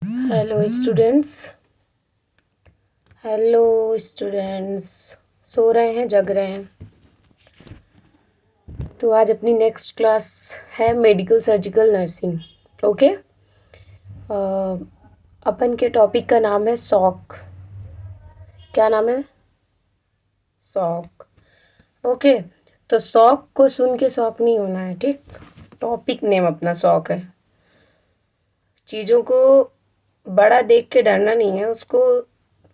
Hello students. Hello students. सो रहे हैं, जग रहे हैं? तो आज अपनी नेक्स्ट क्लास है मेडिकल सर्जिकल नर्सिंग। ओके। अपन के टॉपिक का नाम है शॉक। क्या नाम है? शॉक। ओके। तो शॉक को सुन के शॉक नहीं होना है, ठीक? टॉपिक नेम अपना शॉक है। चीज़ों को बड़ा देख के डरना नहीं है, उसको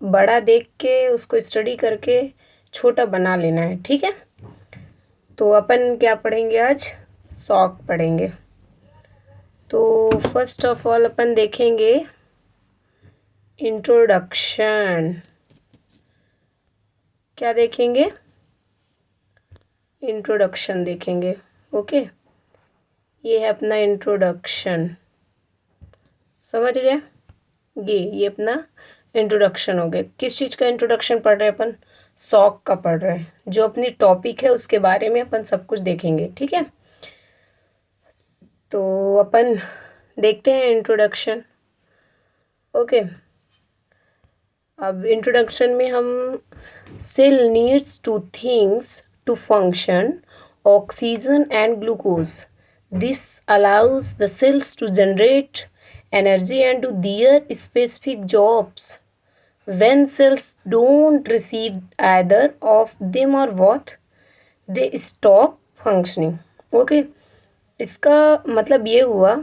बड़ा देख के उसको स्टडी करके छोटा बना लेना है, ठीक है? तो अपन क्या पढ़ेंगे आज? शॉक पढ़ेंगे। तो फर्स्ट ऑफ ऑल अपन देखेंगे इंट्रोडक्शन। क्या देखेंगे? इंट्रोडक्शन देखेंगे। ओके। ये है अपना इंट्रोडक्शन। समझ गए? ये अपना इंट्रोडक्शन हो गया। किस चीज़ का इंट्रोडक्शन पढ़ रहे हैं अपन? शॉक का पढ़ रहे हैं। जो अपनी टॉपिक है उसके बारे में अपन सब कुछ देखेंगे, ठीक है? तो अपन देखते हैं इंट्रोडक्शन। ओके। अब इंट्रोडक्शन में हम cell needs two things to function: oxygen and glucose. This allows the cells to generate energy and do their specific jobs. When cells don't receive either of them or both, they stop functioning. Okay. इसका मतलब ये हुआ,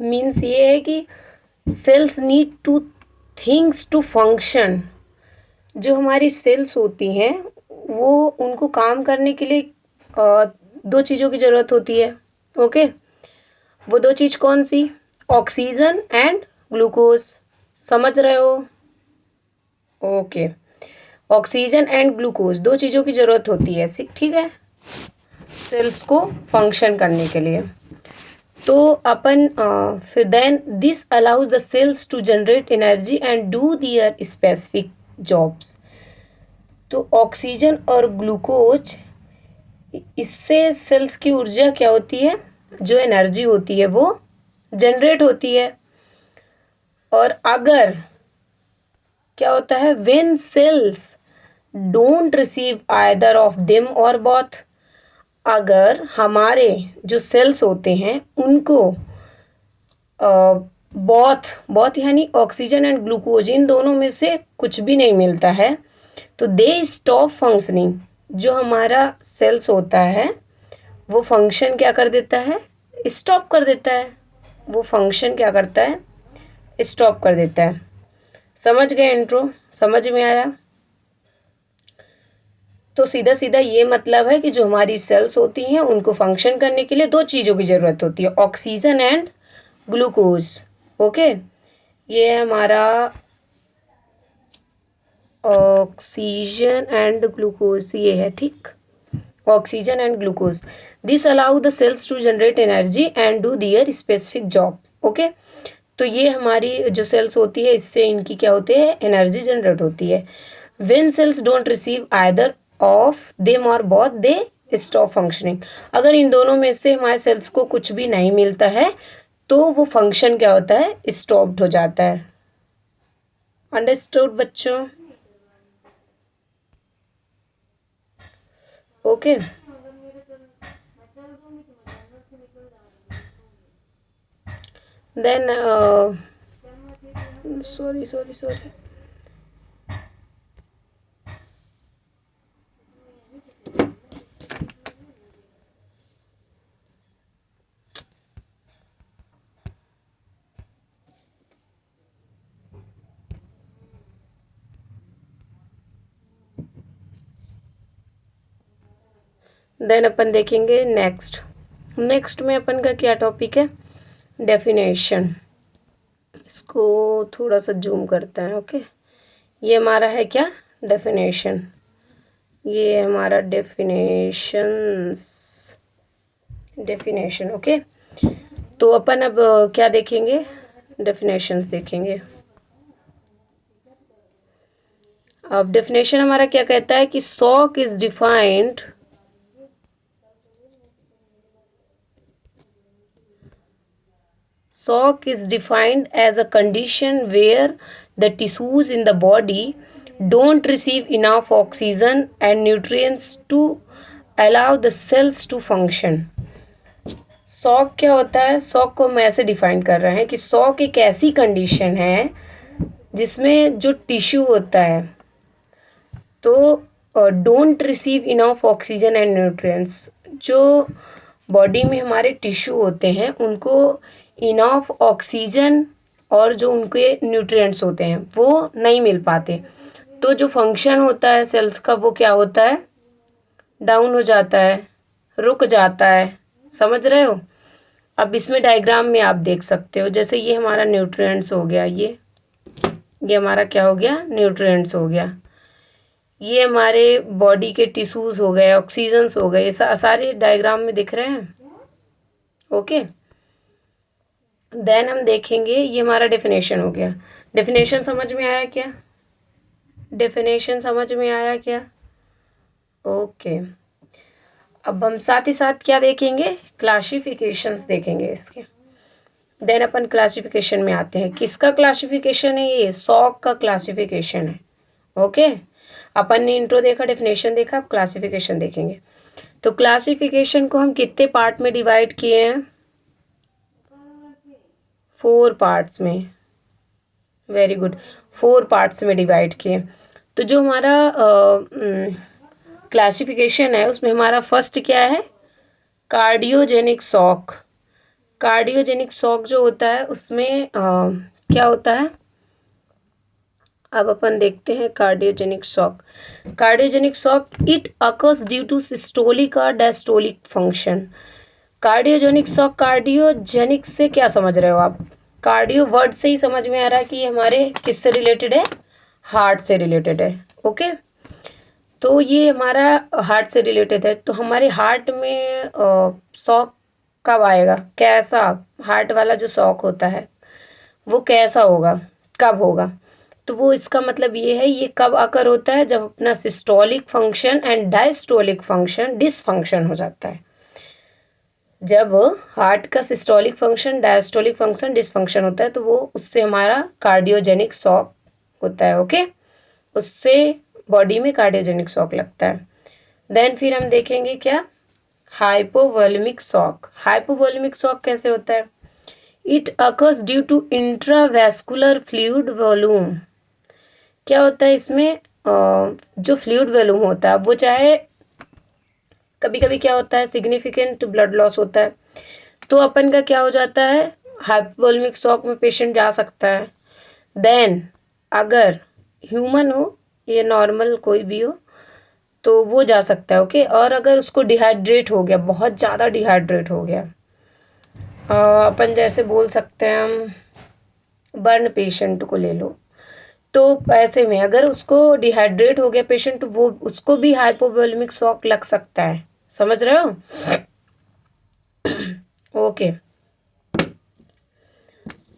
means ये है कि cells need two things to function. जो हमारी sales होती हैं वो उनको काम करने के लिए दो चीज़ों की ज़रूरत होती है. ओके. वो दो चीज़ कौन सी? Oxygen and glucose. समझ रहे हो? ओके. ऑक्सीजन एंड ग्लूकोज दो चीज़ों की ज़रूरत होती है, ठीक है, सेल्स को फंक्शन करने के लिए. तो अपन फिर then this allows the cells to generate energy and do their specific jobs. तो ऑक्सीजन और ग्लूकोज, इससे सेल्स की ऊर्जा क्या होती है? जो एनर्जी होती है वो जनरेट होती है. और अगर क्या होता है? When cells don't receive either of them or both. अगर हमारे जो सेल्स होते हैं उनको बोथ बोथ यानी ऑक्सीजन एंड ग्लूकोज, इन दोनों में से कुछ भी नहीं मिलता है, तो दे स्टॉप फंक्शनिंग. जो हमारा सेल्स होता है वो फंक्शन क्या कर देता है? स्टॉप कर देता है. वो फंक्शन क्या करता है? स्टॉप कर देता है. समझ गए? इंट्रो समझ में आया? तो सीधा सीधा ये मतलब है कि जो हमारी सेल्स होती हैं उनको फंक्शन करने के लिए दो चीज़ों की ज़रूरत होती है: ऑक्सीजन एंड ग्लूकोज. ओके. ये है हमारा ऑक्सीजन एंड ग्लूकोज, ये है, ठीक. Oxygen and glucose. This allow the cells to generate energy and do their specific job. Okay. तो ये हमारी जो सेल्स होती है इससे इनकी क्या होती है? एनर्जी जनरेट होती है. When cells don't receive either of them or both, they stop functioning. अगर इन दोनों में से हमारे सेल्स को कुछ भी नहीं मिलता है तो वो फंक्शन क्या होता है? स्टॉप्ड हो जाता है. अंडरस्टूड बच्चों? Okay. Then sorry sorry sorry. Then अपन देखेंगे नेक्स्ट में अपन का क्या टॉपिक है? डेफिनेशन. इसको थोड़ा सा जूम करते हैं. ओके. ये हमारा है क्या? डेफिनेशन. ये है हमारा डेफिनेशन. ओके. तो अपन अब क्या देखेंगे? डेफिनेशंस देखेंगे. अब डेफिनेशन हमारा क्या कहता है कि shock is defined Shock is defined as a condition where the tissues in the body don't receive enough oxygen and nutrients to allow the cells to function. Shock क्या होता है? शॉक को हम ऐसे डिफाइन कर रहे हैं कि शॉक एक ऐसी कंडीशन है जिसमें जो टिश्यू होता है तो don't receive enough oxygen and nutrients, जो बॉडी में हमारे टिश्यू होते हैं उनको इनफ ऑक्सीजन और जो उनके न्यूट्रिएंट्स होते हैं वो नहीं मिल पाते, तो जो फंक्शन होता है सेल्स का वो क्या होता है? डाउन हो जाता है, रुक जाता है। समझ रहे हो? अब इसमें डायग्राम में आप देख सकते हो, जैसे ये हमारा न्यूट्रिएंट्स हो गया, ये हमारा क्या हो गया? न्यूट्रिएंट्स हो गया। ये हमारे बॉडी के टिश्यूज हो गए, ऑक्सीजन्स हो गए, सारे डायग्राम में दिख रहे हैं। ओके, देन हम देखेंगे, ये हमारा डेफिनेशन हो गया। डेफिनेशन समझ में आया क्या? डेफिनेशन समझ में आया क्या? ओके, अब हम साथ ही साथ क्या देखेंगे? क्लासिफिकेशंस देखेंगे इसके। देन अपन क्लासिफिकेशन में आते हैं। किसका क्लासिफिकेशन है? ये शॉक का क्लासिफिकेशन है। ओके, अपन ने इंट्रो देखा, डेफिनेशन देखा, अब क्लासिफिकेशन देखेंगे। तो क्लासिफिकेशन को हम कितने पार्ट में डिवाइड किए हैं? 4 पार्ट्स में। वेरी गुड, 4 पार्ट्स में डिवाइड किए। तो जो हमारा क्लासिफिकेशन है उसमें हमारा फर्स्ट क्या है? Cardiogenic shock. कार्डियोजेनिक शॉक जो होता है उसमें क्या होता है? अब अपन देखते हैं cardiogenic shock. Cardiogenic shock it occurs due to systolic और diastolic function. Cardiogenic shock, cardiogenic से क्या समझ रहे हो आप? कार्डियो वर्ड से ही समझ में आ रहा है कि ये हमारे किससे रिलेटेड है? हार्ट से रिलेटेड है। ओके, तो ये हमारा हार्ट से रिलेटेड है। तो हमारे हार्ट में शॉक कब आएगा? कैसा? हार्ट वाला जो शॉक होता है वो कैसा होगा, कब होगा? तो वो इसका मतलब ये है, ये कब आकर होता है? जब अपना systolic function and diastolic function dysfunction हो जाता है। जब हार्ट का systolic function, diastolic function dysfunction होता है तो वो उससे हमारा कार्डियोजेनिक शॉक होता है। ओके, उससे बॉडी में कार्डियोजेनिक शॉक लगता है। देन फिर हम देखेंगे क्या? Hypovolemic shock. हाइपोवोलेमिक शॉक कैसे होता है? It occurs due to intravascular fluid volume. क्या होता है इसमें? जो फ्लूइड वॉल्यूम होता है वो चाहे कभी कभी क्या होता है, सिग्निफिकेंट ब्लड लॉस होता है तो अपन का क्या हो जाता है? हाइपोवोलेमिक शॉक में पेशेंट जा सकता है। देन अगर ह्यूमन हो, ये नॉर्मल कोई भी हो, तो वो जा सकता है। ओके, और अगर उसको डिहाइड्रेट हो गया, बहुत ज़्यादा डिहाइड्रेट हो गया, अपन जैसे बोल सकते हैं हम बर्न पेशेंट को ले लो, तो ऐसे में अगर उसको डिहाइड्रेट हो गया पेशेंट, वो उसको भी हाइपोवोलेमिक शॉक लग सकता है। समझ रहे हो? ओके,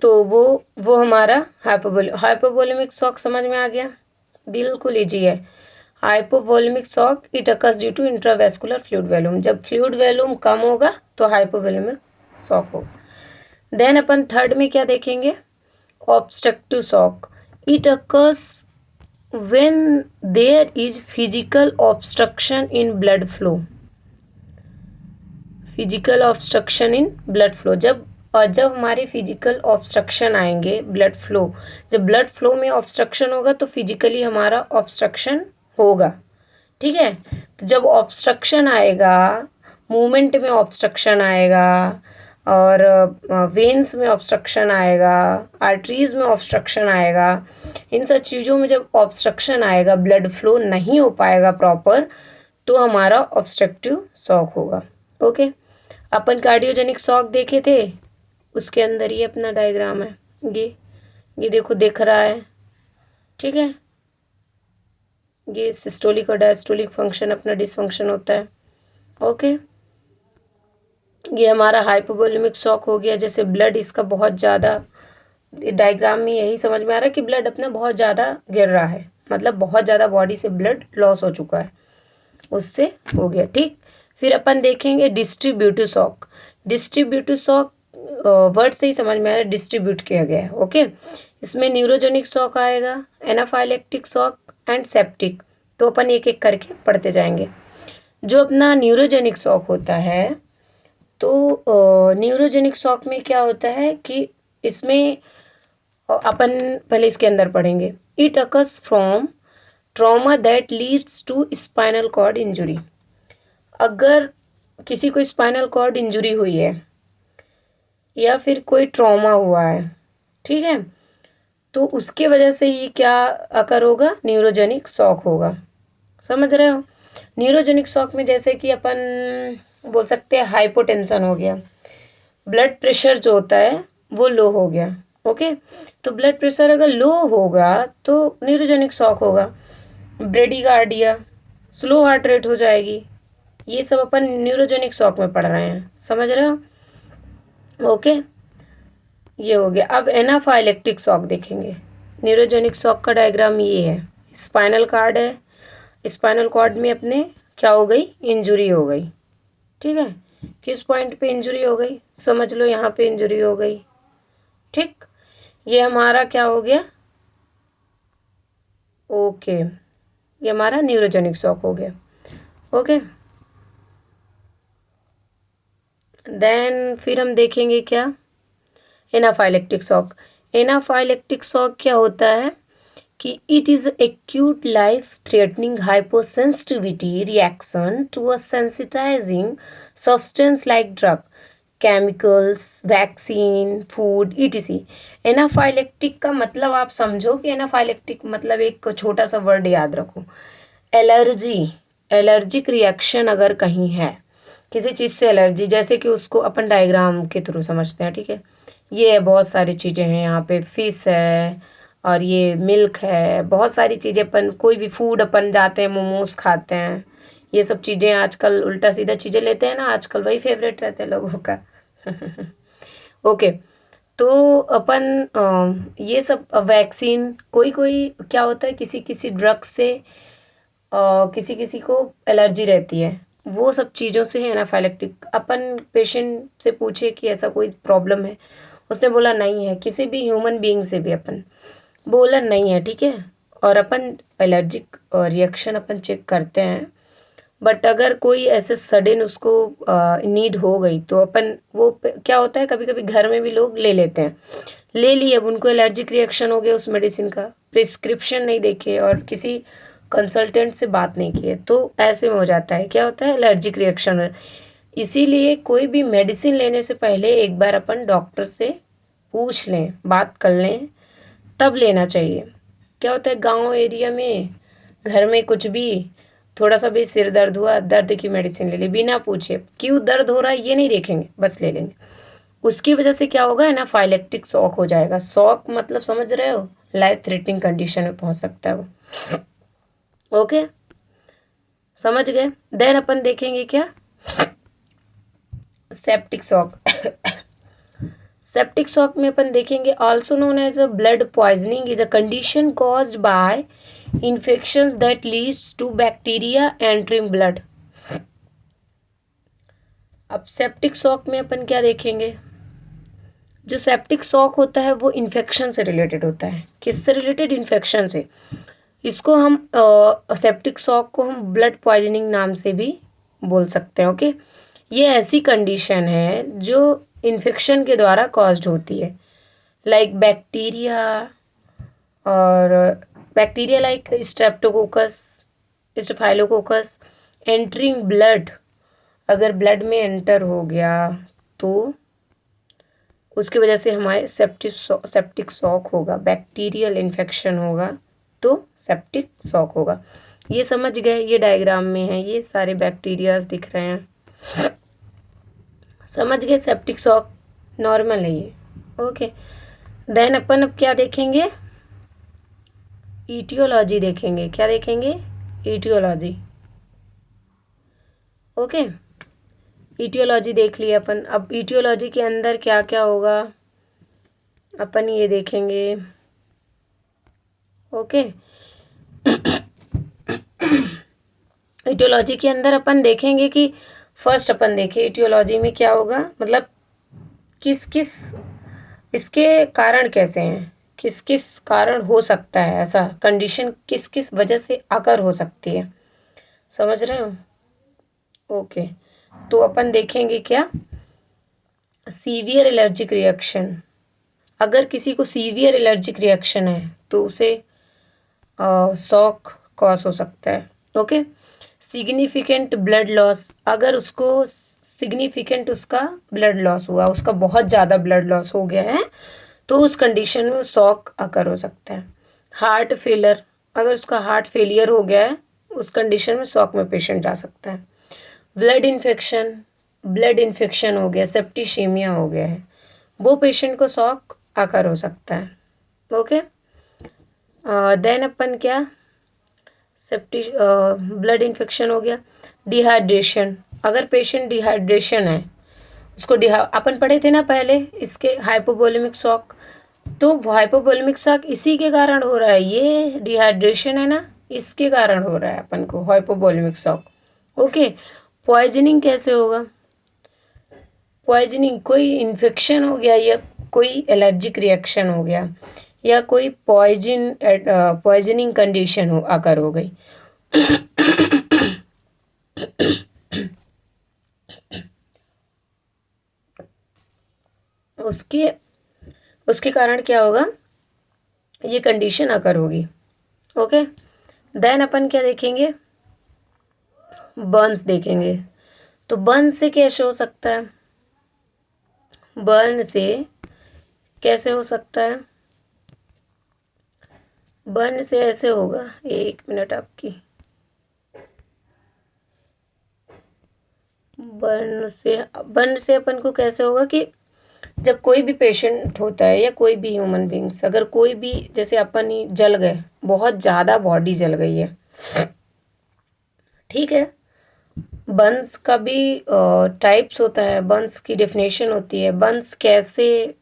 तो वो हमारा हाइपोवोलेमिक शॉक समझ में आ गया? बिल्कुल इजी है। Hypovolemic shock it occurs due to intravascular fluid volume. जब फ्लूइड वॉल्यूम कम होगा तो हाइपोवोलेमिक शॉक होगा। देन अपन थर्ड में क्या देखेंगे? Obstructive shock. It occurs when there is physical obstruction in blood flow. Physical obstruction in blood flow, जब हमारे फिजिकल ऑब्स्ट्रक्शन आएंगे ब्लड फ्लो, जब ब्लड फ्लो में ऑब्स्ट्रक्शन होगा तो फिजिकली हमारा ऑब्स्ट्रक्शन होगा। ठीक है, तो जब ऑब्स्ट्रक्शन आएगा, मूवमेंट में ऑब्स्ट्रक्शन आएगा, और वेन्स में ऑब्स्ट्रक्शन आएगा, आर्टरीज में ऑब्स्ट्रक्शन आएगा, इन सब चीज़ों में जब ऑब्स्ट्रक्शन आएगा, ब्लड फ्लो नहीं हो पाएगा प्रॉपर, तो हमारा ऑब्स्ट्रक्टिव शॉक होगा। ओके, अपन कार्डियोजेनिक शॉक देखे थे, उसके अंदर ही अपना डायग्राम है, ये देखो दिख रहा है। ठीक है, ये सिस्टोलिक और डायस्टोलिक फंक्शन अपना डिसफंक्शन होता है। ओके, ये हमारा हाइपोवोलेमिक शॉक हो गया। जैसे ब्लड इसका बहुत ज़्यादा, डायग्राम में यही समझ में आ रहा है कि ब्लड अपना बहुत ज़्यादा गिर रहा है, मतलब बहुत ज़्यादा बॉडी से ब्लड लॉस हो चुका है, उससे हो गया। ठीक, फिर अपन देखेंगे distributive shock. Distributive shock word से ही समझ में आ रहा है, डिस्ट्रीब्यूट किया गया है। ओके, इसमें न्यूरोजेनिक शॉक आएगा, एनाफाइलेक्टिक शॉक एंड सेप्टिक। तो अपन एक एक करके पढ़ते जाएंगे। जो अपना न्यूरोजेनिक शॉक होता है, तो न्यूरोजेनिक शॉक में क्या होता है कि इसमें अपन पहले इसके अंदर पढ़ेंगे। It occurs from trauma that leads to spinal cord injury. अगर किसी को स्पाइनल कॉर्ड इंजुरी हुई है या फिर कोई ट्रॉमा हुआ है, ठीक है, तो उसके वजह से ही क्या अकर होगा, न्यूरोजेनिक शॉक होगा। समझ रहे हो? न्यूरोजेनिक शॉक में जैसे कि अपन बोल सकते हैं हाइपोटेंशन हो गया, ब्लड प्रेशर जो होता है वो लो हो गया। ओके, तो ब्लड प्रेशर अगर लो होगा तो न्यूरोजेनिक शॉक होगा। ब्रेडिकार्डिया, स्लो हार्ट रेट हो जाएगी। ये सब अपन न्यूरोजेनिक शॉक में पढ़ रहे हैं। समझ रहे हो? ओके, ये हो गया। अब एनाफाइलेक्टिक शॉक देखेंगे। न्यूरोजेनिक शॉक का डायग्राम ये है। स्पाइनल कॉर्ड है, स्पाइनल कॉर्ड में अपने क्या हो गई, इंजुरी हो गई। ठीक है, किस पॉइंट पे इंजुरी हो गई, समझ लो यहाँ पे इंजुरी हो गई। ठीक, ये हमारा क्या हो गया, ओके, ये हमारा न्यूरोजेनिक शॉक हो गया। ओके, देन फिर हम देखेंगे क्या, एनाफाइलेक्टिक शॉक। एनाफाइलेक्टिक शॉक क्या होता है कि it is acute life threatening hyposensitivity reaction to a sensitizing substance like drug, chemicals, vaccine, food, ETC. Anaphylactic का मतलब आप समझो कि एनाफाइलेक्टिक मतलब एक छोटा सा वर्ड याद रखो, एलर्जी, एलर्जिक रिएक्शन अगर कहीं है, किसी चीज़ से एलर्जी, जैसे कि उसको अपन डायग्राम के थ्रू समझते हैं। ठीक है, ये बहुत सारी चीज़ें हैं, यहाँ पे फिश है और ये मिल्क है, बहुत सारी चीज़ें। अपन कोई भी फूड अपन जाते हैं, मोमोज खाते हैं, ये सब चीज़ें आजकल उल्टा सीधा चीज़ें लेते हैं ना, आजकल वही फेवरेट रहते हैं लोगों का। ओके, तो अपन ये सब वैक्सीन, कोई कोई क्या होता है, किसी किसी ड्रग से किसी किसी को एलर्जी रहती है, वो सब चीज़ों से है एनाफाइलेक्टिक। अपन पेशेंट से पूछे कि ऐसा कोई प्रॉब्लम है, उसने बोला नहीं है, किसी भी ह्यूमन बीइंग से भी अपन बोला नहीं है, ठीक है, और अपन एलर्जिक रिएक्शन अपन चेक करते हैं। बट अगर कोई ऐसे सडन उसको नीड हो गई तो अपन वो क्या होता है, कभी कभी घर में भी लोग ले लेते हैं, ले लिए, अब उनको एलर्जिक रिएक्शन हो गया उस मेडिसिन का, प्रिस्क्रिप्शन नहीं देखे और किसी कंसल्टेंट से बात नहीं किए, तो ऐसे में हो जाता है, क्या होता है, एलर्जिक रिएक्शन। इसीलिए कोई भी मेडिसिन लेने से पहले एक बार अपन डॉक्टर से पूछ लें, बात कर लें, तब लेना चाहिए। क्या होता है गांव एरिया में, घर में कुछ भी, थोड़ा सा भी सिर दर्द हुआ, दर्द की मेडिसिन ले ली, बिना पूछे क्यों दर्द हो रहा है ये नहीं देखेंगे, बस ले लेंगे। उसकी वजह से क्या होगा, एनाफाइलेक्टिक शॉक हो जाएगा। शॉक मतलब समझ रहे हो, लाइफ थ्रेटनिंग कंडीशन में पहुंच सकता है वो। ओके, समझ गए? देन अपन देखेंगे क्या, सेप्टिक शॉक। सेप्टिक शॉक में अपन देखेंगे, also known as a blood poisoning, is a condition caused by infections that leads to bacteria entering blood. अब सेप्टिक शॉक में अपन क्या देखेंगे, जो सेप्टिक शॉक होता है वो इन्फेक्शन से रिलेटेड होता है। किससे रिलेटेड, इन्फेक्शन से। इसको हम सेप्टिक शॉक को हम ब्लड पॉइजनिंग नाम से भी बोल सकते हैं। ओके, ये ऐसी कंडीशन है जो इन्फेक्शन के द्वारा कॉज्ड होती है, लाइक बैक्टीरिया, और bacteria like Streptococcus, staphylococcus entering blood. अगर ब्लड में एंटर हो गया तो उसकी वजह से हमारे सेप्टिक शॉक होगा, बैक्टीरियल इन्फेक्शन होगा तो सेप्टिक शॉक होगा। ये समझ गए, ये डायग्राम में है, ये सारे बैक्टीरियाज दिख रहे हैं, समझ गए। सेप्टिक शॉक नॉर्मल है ये। ओके, देन अपन अब क्या देखेंगे, ईटियोलॉजी देखेंगे। क्या देखेंगे, ईटियोलॉजी। ओके, ईटियोलॉजी देख लिया अपन। अब ईटियोलॉजी के अंदर क्या क्या होगा अपन ये देखेंगे। ओके, ईटियोलॉजी के अंदर अपन देखेंगे कि फर्स्ट अपन देखें ईटियोलॉजी में क्या होगा, मतलब किस किस इसके कारण कैसे हैं, किस किस कारण हो सकता है ऐसा कंडीशन, किस किस वजह से आकर हो सकती है, समझ रहे हो? ओके, तो अपन देखेंगे क्या, सीवियर एलर्जिक रिएक्शन। अगर किसी को सीवियर एलर्जिक रिएक्शन है तो उसे शॉक कॉज हो सकता है। ओके, सिग्निफिकेंट ब्लड लॉस, अगर उसको सिग्निफिकेंट उसका ब्लड लॉस हुआ, उसका बहुत ज़्यादा ब्लड लॉस हो गया है, तो उस कंडीशन में शॉक अकर हो सकता है। हार्ट फेलर, अगर उसका हार्ट फेलियर हो गया है, उस कंडीशन में शॉक में पेशेंट जा सकता है। ब्लड इन्फेक्शन, ब्लड इन्फेक्शन हो गया, सेप्टिसीमिया हो गया है, वो पेशेंट को शॉक आकर हो सकता है। ओके, देन अपन क्या, ब्लड इन्फेक्शन हो गया। डिहाइड्रेशन, अगर पेशेंट डिहाइड्रेशन है, उसको अपन पढ़े थे ना पहले इसके हाइपोवोलेमिक शॉक, तो हाइपोवोलेमिक शॉक इसी के कारण हो रहा है, ये डिहाइड्रेशन है ना, इसके कारण हो रहा है अपन को हाइपोवोलेमिक शॉक। ओके, पॉइजनिंग कैसे होगा, पॉइजनिंग कोई इन्फेक्शन हो गया या कोई एलर्जिक रिएक्शन हो गया या कोई पॉइजनिंग कंडीशन हो आकर हो गई। उसके उसके कारण क्या होगा, ये कंडीशन आकर होगी। ओके, देन अपन क्या देखेंगे, बर्न्स देखेंगे। तो बर्न से कैसे हो सकता है, बर्न से कैसे हो सकता है, बर्न से ऐसे होगा, एक मिनट आपकी, बर्न से अपन को कैसे होगा कि जब कोई भी पेशेंट होता है या कोई भी ह्यूमन बींग्स, अगर कोई भी, जैसे अपन ही जल गए, बहुत ज़्यादा बॉडी जल गई है, ठीक है, बर्न्स का भी टाइप्स होता है, बर्न्स की डेफिनेशन होती है, बर्न्स कैसे,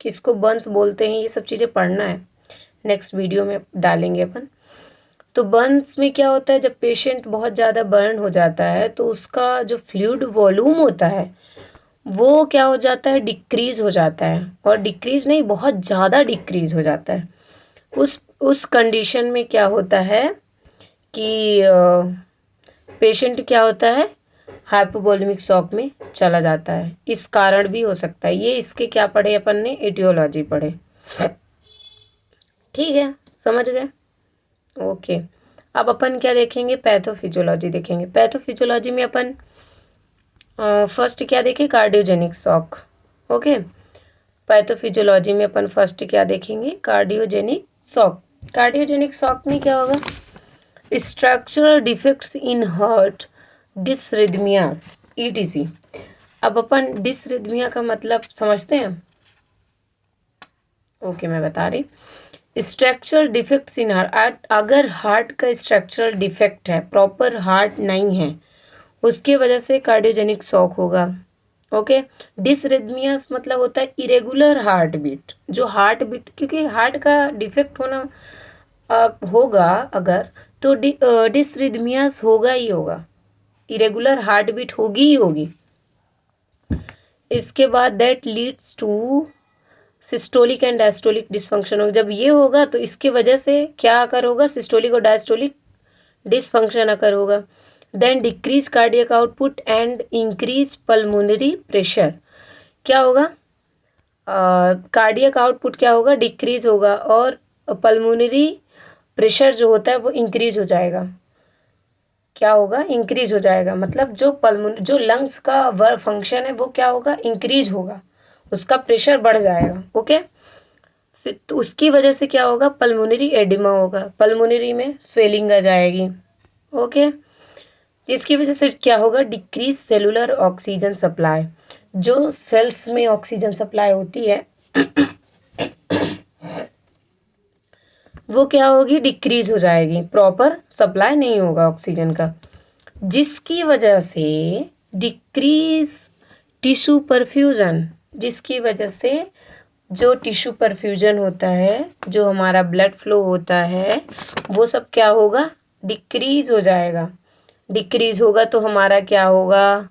किसको बर्न्स बोलते हैं, ये सब चीज़ें पढ़ना है, नेक्स्ट वीडियो में डालेंगे अपन। तो बर्न्स में क्या होता है, जब पेशेंट बहुत ज़्यादा बर्न हो जाता है तो उसका जो फ्लूइड वॉल्यूम होता है वो क्या हो जाता है, डिक्रीज हो जाता है, और डिक्रीज नहीं, बहुत ज़्यादा डिक्रीज हो जाता है। उस कंडीशन में क्या होता है कि पेशेंट क्या होता है, हाइपोवोलेमिक शॉक में चला जाता है। इस कारण भी हो सकता है, ये इसके क्या पढ़े अपन ने, एटियोलॉजी पढ़े, ठीक है, समझ गए? ओके, अब अपन क्या देखेंगे, पैथोफिजियोलॉजी देखेंगे। पैथोफिजियोलॉजी में अपन फर्स्ट क्या देखें, कार्डियोजेनिक शॉक। ओके, पैथोफिजियोलॉजी में अपन फर्स्ट क्या देखेंगे, कार्डियोजेनिक शॉक। कार्डियोजेनिक शॉक में क्या होगा, structural defects in heart, dysrhythmias ETC. अब अपन डिसरिथमिया का मतलब समझते हैं। ओके, मैं बता रही, स्ट्रक्चरल डिफेक्ट्स इन हार्ट, अगर हार्ट का स्ट्रक्चरल डिफेक्ट है, प्रॉपर हार्ट नहीं है, उसके वजह से कार्डियोजेनिक शॉक होगा। ओके, डिसरिथमियास मतलब होता है इरेगुलर हार्ट बीट, जो हार्ट बीट, क्योंकि हार्ट का डिफेक्ट होना होगा अगर, तो डिसरिथमियास होगा ही होगा, इरेगुलर हार्ट बीट होगी ही होगी। इसके बाद that leads to systolic and diastolic dysfunction होगा। जब ये होगा तो इसके वजह से क्या आकर होगा, सिस्टोलिक और डायस्टोलिक डिसफंक्शन आकर होगा। Then decrease cardiac output and increase pulmonary pressure, क्या होगा, कार्डियक आउटपुट क्या होगा, डिक्रीज होगा, और पल्मोनरी प्रेशर जो होता है वो इंक्रीज हो जाएगा। क्या होगा, इंक्रीज हो जाएगा, मतलब जो लंग्स का वर्क फंक्शन है वो क्या होगा, इंक्रीज होगा, उसका प्रेशर बढ़ जाएगा। ओके, फिर तो उसकी वजह से क्या होगा, पल्मोनरी एडिमा होगा, पल्मोनरी में स्वेलिंग आ जाएगी। ओके, इसकी वजह से क्या होगा, डिक्रीज सेलुलर ऑक्सीजन सप्लाई, जो सेल्स में ऑक्सीजन सप्लाई होती है वो क्या होगी, डिक्रीज हो जाएगी, प्रॉपर सप्लाई नहीं होगा ऑक्सीजन का, जिसकी वजह से डिक्रीज टिश्यू परफ्यूजन, जिसकी वजह से जो टिश्यू परफ्यूजन होता है, जो हमारा ब्लड फ्लो होता है, वो सब क्या होगा, डिक्रीज हो जाएगा। डिक्रीज होगा तो हमारा क्या होगा,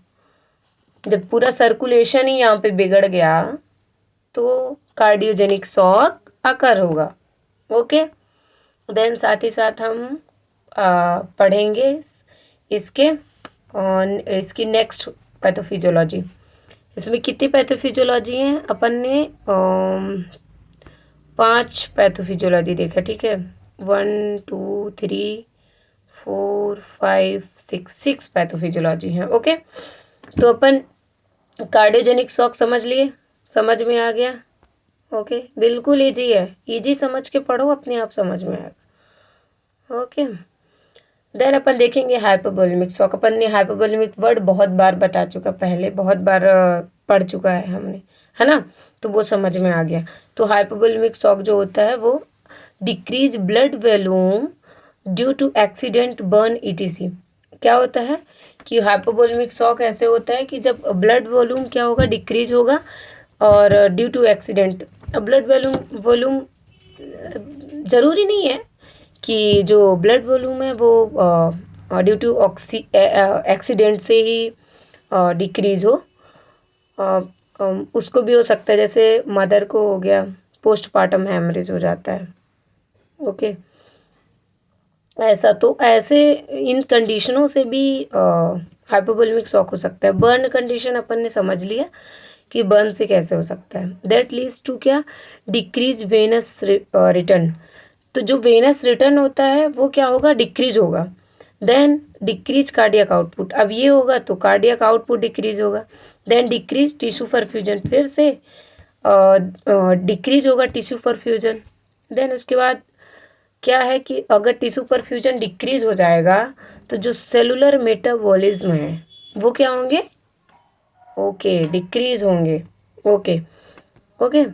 जब पूरा सर्कुलेशन ही यहाँ पे बिगड़ गया तो कार्डियोजेनिक शॉक अकर होगा। ओके, देन साथ ही साथ हम पढ़ेंगे इसके इसकी नेक्स्ट पैथोफिजियोलॉजी। इसमें कितनी पैथोफिजियोलॉजी हैं? अपन ने 5 पैथोफिजियोलॉजी देखा, ठीक है। 1 2 3 4 5 6 पैथोफिजियोलॉजी हैं। ओके, तो अपन कार्डियोजेनिक शॉक समझ लिए, समझ में आ गया। ओके, बिल्कुल इजी है, इजी समझ के पढ़ो, अपने आप समझ में आएगा। ओके, देन अपन देखेंगे हाइपोवोलेमिक शॉक। अपन ने हाइपोवोलेमिक वर्ड बहुत बार बता चुका, पहले बहुत बार पढ़ चुका है हमने, है ना, तो वो समझ में आ गया। तो हाइपोवोलेमिक शॉक जो होता है वो decrease blood volume due to accident, burn, ETC. क्या होता है कि हाइपोवोलेमिक शॉक ऐसे होता है कि जब ब्लड वॉल्यूम क्या होगा, डिक्रीज होगा, और ड्यू टू एक्सीडेंट। अब ब्लड वॉल्यूम ज़रूरी नहीं है कि जो ब्लड वॉल्यूम है वो ड्यू टू एक्सीडेंट से ही डिक्रीज हो। उसको भी हो सकता है, जैसे मदर को हो गया पोस्टपार्टम हैमरेज हो जाता है। ओके, ऐसा, तो ऐसे इन कंडीशनों से भी हाइपोवोलेमिक शॉक हो सकता है। बर्न कंडीशन अपन ने समझ लिया कि बर्न से कैसे हो सकता है। दैट लीड्स टू क्या, डिक्रीज वेनस रिटर्न। तो जो वेनस रिटर्न होता है वो क्या होगा, डिक्रीज होगा। देन डिक्रीज कार्डियक आउटपुट, अब ये होगा तो कार्डियक आउटपुट डिक्रीज होगा। देन डिक्रीज टिश्यू परफ्यूजन, फिर से डिक्रीज होगा टिश्यू परफ्यूजन। देन उसके बाद क्या है कि अगर टिश्यू परफ्यूजन डिक्रीज हो जाएगा तो जो सेलुलर मेटाबॉलिज्म है वो क्या होंगे, ओके, डिक्रीज होंगे। ओके ओके,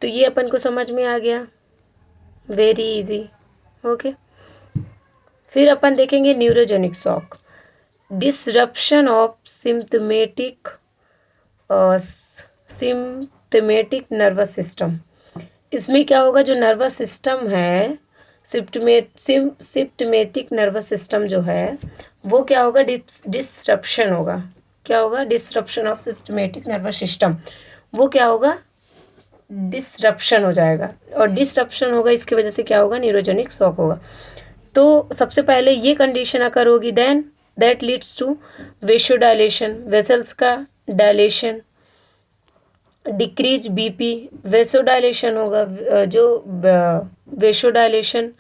तो ये अपन को समझ में आ गया, वेरी इजी। ओके, फिर अपन देखेंगे neurogenic shock, disruption of sympathetic nervous system. इसमें क्या होगा, जो नर्वस सिस्टम है, सिम्पथेमेटिक नर्वस सिस्टम जो है वो क्या होगा, डिसरप्शन होगा। क्या होगा, disruption of sympathetic nervous system, वो क्या होगा, डिसरप्शन हो जाएगा। और डिसरप्शन होगा, इसकी वजह से क्या होगा, न्यूरोजेनिक शॉक होगा। तो सबसे पहले ये कंडीशन अकर होगी, then that leads to vasodilation, vessels का डायलेशन, डिक्रीज बीपी, वेसोडाइलेशन होगा। जो वेसोडाइलेशन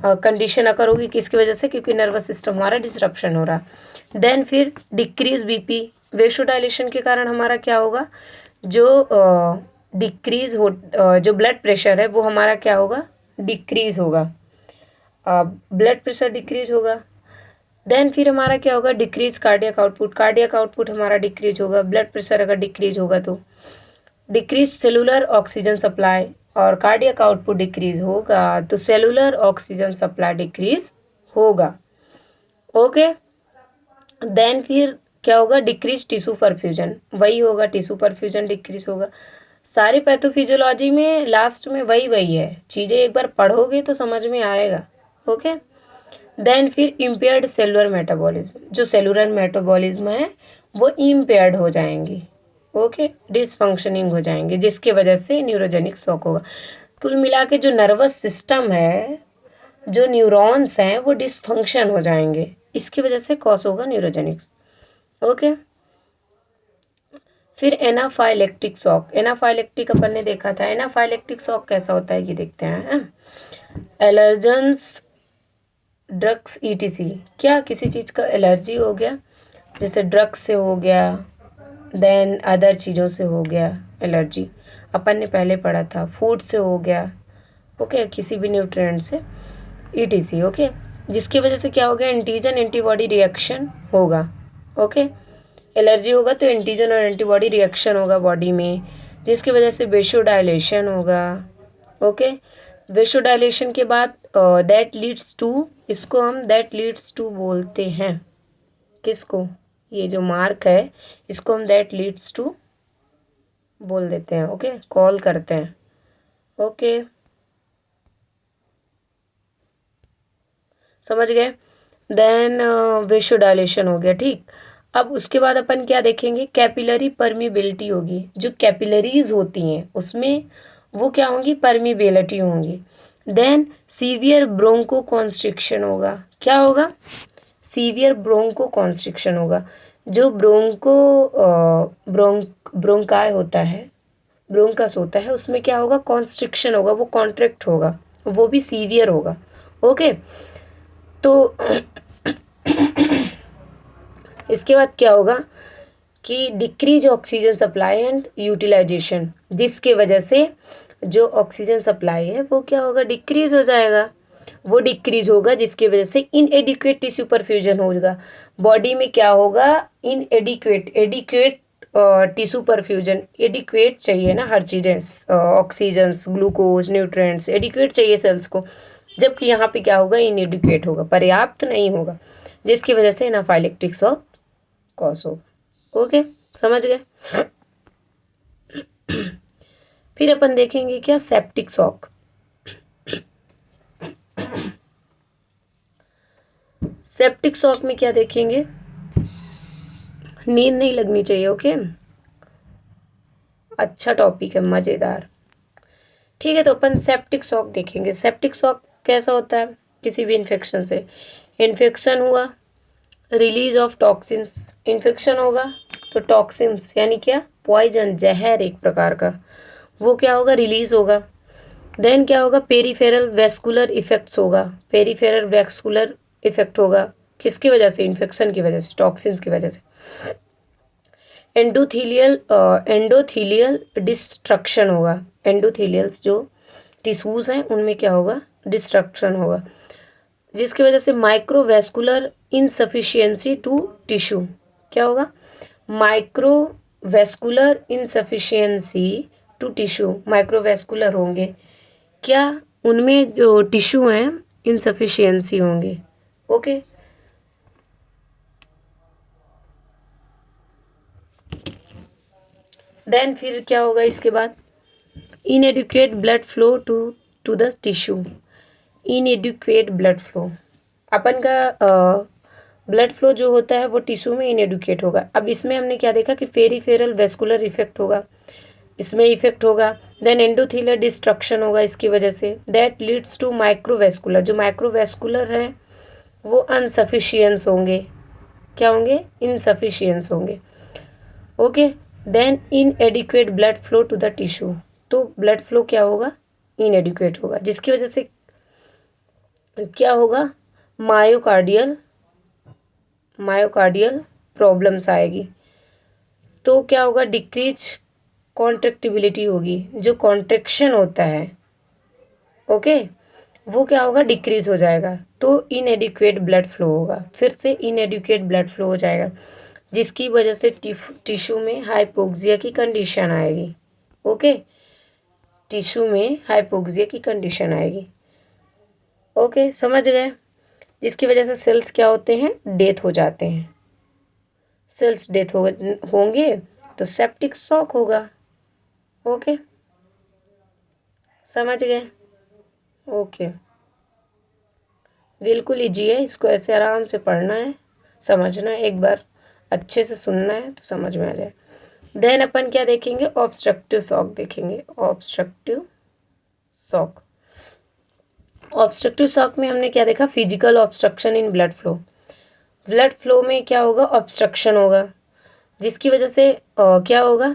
कंडीशन अकर होगी किसकी वजह से, क्योंकि नर्वस सिस्टम हमारा डिसरप्शन हो रहा। देन फिर डिक्रीज बीपी, वेसोडाइलेशन के कारण हमारा क्या होगा, जो डिक्रीज हो जो ब्लड प्रेशर है वो हमारा क्या होगा, डिक्रीज होगा, ब्लड प्रेशर डिक्रीज होगा। देन फिर हमारा क्या होगा, decrease cardiac output, cardiac output हमारा डिक्रीज होगा। ब्लड प्रेशर अगर डिक्रीज होगा तो डिक्रीज सेलुलर ऑक्सीजन सप्लाई, और कार्डियक आउटपुट डिक्रीज होगा तो सेलुलर ऑक्सीजन सप्लाई डिक्रीज होगा। ओके, देन फिर क्या होगा, डिक्रीज टिश्यू परफ्यूजन, वही होगा, टिश्यू परफ्यूजन डिक्रीज होगा। सारी पैथोफिजियोलॉजी में लास्ट में वही है, चीज़ें एक बार पढ़ोगे तो समझ में आएगा। ओके, देन फिर इम्पेयर्ड सेलुलर मेटाबॉलिज्म, जो सेलुलर मेटाबॉलिज्म है वो इम्पेयर्ड हो जाएंगी। ओके, डिसफंक्शनिंग हो जाएंगे, जिसकी वजह से न्यूरोजेनिक शॉक होगा। कुल मिला के जो नर्वस सिस्टम है, जो न्यूरॉन्स हैं वो डिसफंक्शन हो जाएंगे, इसकी वजह से कॉज होगा न्यूरोजेनिक। ओके, फिर एनाफाइलेक्टिक शॉक, एनाफाइलेक्टिक अपन ने देखा था। एनाफाइलेक्टिक शॉक कैसा होता है ये देखते हैं। एलर्जेंस, ड्रग्स, ईटीसी, क्या किसी चीज़ का एलर्जी हो गया, जैसे ड्रग्स से हो गया, देन अदर चीज़ों से हो गया एलर्जी, अपन ने पहले पढ़ा था, फूड से हो गया, ओके, किसी भी न्यूट्रिएंट से, ईटीसी। ओके, जिसकी वजह से क्या हो गया, एंटीजन एंटीबॉडी रिएक्शन होगा। ओके, एलर्जी होगा तो एंटीजन और एंटीबॉडी रिएक्शन होगा बॉडी में, जिसकी वजह से वेसोडाइलेशन होगा। ओके, वेसोडाइलेशन के बाद दैट लीड्स टू, इसको हम दैट लीड्स टू बोलते हैं, किसको, ये जो मार्क है इसको हम दैट लीड्स टू बोल देते हैं। ओके, कॉल करते हैं। ओके, समझ गए। देन वेसोडाइलेशन हो गया, ठीक। अब उसके बाद अपन क्या देखेंगे, कैपिलरी परमिबिलिटी होगी, जो कैपिलरीज होती हैं उसमें वो क्या होंगी, परमिबिलिटी होंगी। देन सीवियर ब्रोंको कॉन्स्ट्रिक्शन होगा, क्या होगा, सीवियर ब्रोंको कॉन्स्ट्रिक्शन होगा। जो ब्रोंकाई होता है, ब्रोंकस होता है, उसमें क्या होगा, कॉन्स्ट्रिक्शन होगा, वो कॉन्ट्रैक्ट होगा, वो भी सीवियर होगा। ओके, तो इसके बाद क्या होगा कि decrease oxygen supply and utilization, जिसके वजह से जो ऑक्सीजन सप्लाई है वो क्या होगा, डिक्रीज हो जाएगा। वो डिक्रीज होगा जिसकी वजह से इनएडिक्वेट टिश्यू परफ्यूजन होगा बॉडी में, क्या होगा, इनएडिक्वेट, एडिक्वेट टिश्यू परफ्यूजन, एडिक्वेट चाहिए ना हर चीज़ें, ऑक्सीजन, ग्लूकोज, न्यूट्रिएंट्स, एडिक्वेट चाहिए सेल्स को, जबकि यहाँ पे क्या होगा, इनएडिक्वेट होगा, पर्याप्त नहीं होगा, जिसकी वजह से एनाफाइलेक्टिक शॉक कॉज होगा। ओके, समझ गए। फिर अपन देखेंगे क्या, सेप्टिक शॉक। सेप्टिक शॉक में क्या देखेंगे, नींद नहीं लगनी चाहिए। ओके, अच्छा टॉपिक है, मज़ेदार। ठीक है, तो अपन सेप्टिक शॉक देखेंगे। सेप्टिक शॉक कैसा होता है, किसी भी इन्फेक्शन से, इन्फेक्शन हुआ, रिलीज ऑफ टॉक्सिन्स, इन्फेक्शन होगा तो टॉक्सिन्स यानी क्या, पॉइजन, जहर एक प्रकार का, वो क्या होगा, रिलीज होगा। देन क्या होगा, पेरीफेरल वेस्कुलर इफेक्ट्स होगा, पेरीफेरल वेस्कुलर इफेक्ट होगा, किसकी वजह से, इन्फेक्शन की वजह से, टॉक्सिन्स की वजह से। एंडोथीलियल डिस्ट्रक्शन होगा, एंडोथीलियल्स जो टिश्यूज हैं उनमें क्या होगा, डिस्ट्रक्शन होगा, जिसकी वजह से माइक्रोवेस्कुलर इनसफिशियंसी टू टिश्यू, क्या होगा, microvascular insufficiency to tissue, microvascular होंगे क्या, उनमें जो टिश्यू हैं इनसफिशियंसी होंगे। ओके, देन फिर क्या होगा इसके बाद, inadequate blood flow to the tissue, inadequate blood flow, अपन का ब्लड फ्लो जो होता है वो टिश्यू में इनएडिक्वेट होगा। अब इसमें हमने क्या देखा कि पेरीफेरल वेस्कुलर इफेक्ट होगा, इसमें इफेक्ट होगा। देन एंडोथीलियल डिस्ट्रक्शन होगा इसकी वजह से, दैट लीड्स टू माइक्रोवेस्कुलर, जो माइक्रोवेस्कुलर हैं वो अनसफिशियंस होंगे, क्या होंगे, इनसफिशियंस होंगे। Okay, then inadequate blood flow to the tissue, तो ब्लड फ्लो क्या होगा, इनएडिक्वेट होगा, जिसकी वजह से क्या होगा, मायोकार्डियल मायोकार्डियल प्रॉब्लम्स आएगी। तो क्या होगा, डिक्रीज कॉन्ट्रेक्टिबिलिटी होगी, जो कॉन्ट्रेक्शन होता है, ओके, वो क्या होगा, डिक्रीज हो जाएगा। तो इनएडिक्वेट ब्लड फ्लो होगा, फिर से इनएडिक्वेट ब्लड फ्लो हो जाएगा, जिसकी वजह से टिश्यू में हाइपोक्सिया की कंडीशन आएगी। ओके, टिश्यू में हाइपोक्सिया की कंडीशन आएगी। ओके, समझ गए, जिसकी वजह से सेल्स क्या होते हैं, डेथ हो जाते हैं। सेल्स डेथ होंगे तो सेप्टिक शॉक होगा। ओके, समझ गए। ओके, बिल्कुल ईजी है, इसको ऐसे आराम से पढ़ना है, समझना है, एक बार अच्छे से सुनना है तो समझ में आ जाए। देन अपन क्या देखेंगे, ऑब्स्ट्रक्टिव शॉक देखेंगे। ऑब्स्ट्रक्टिव शॉक, ऑब्स्ट्रक्टिव शॉक में हमने क्या देखा, physical obstruction in blood flow, blood flow में क्या होगा, ऑब्स्ट्रक्शन होगा, जिसकी वजह से क्या होगा,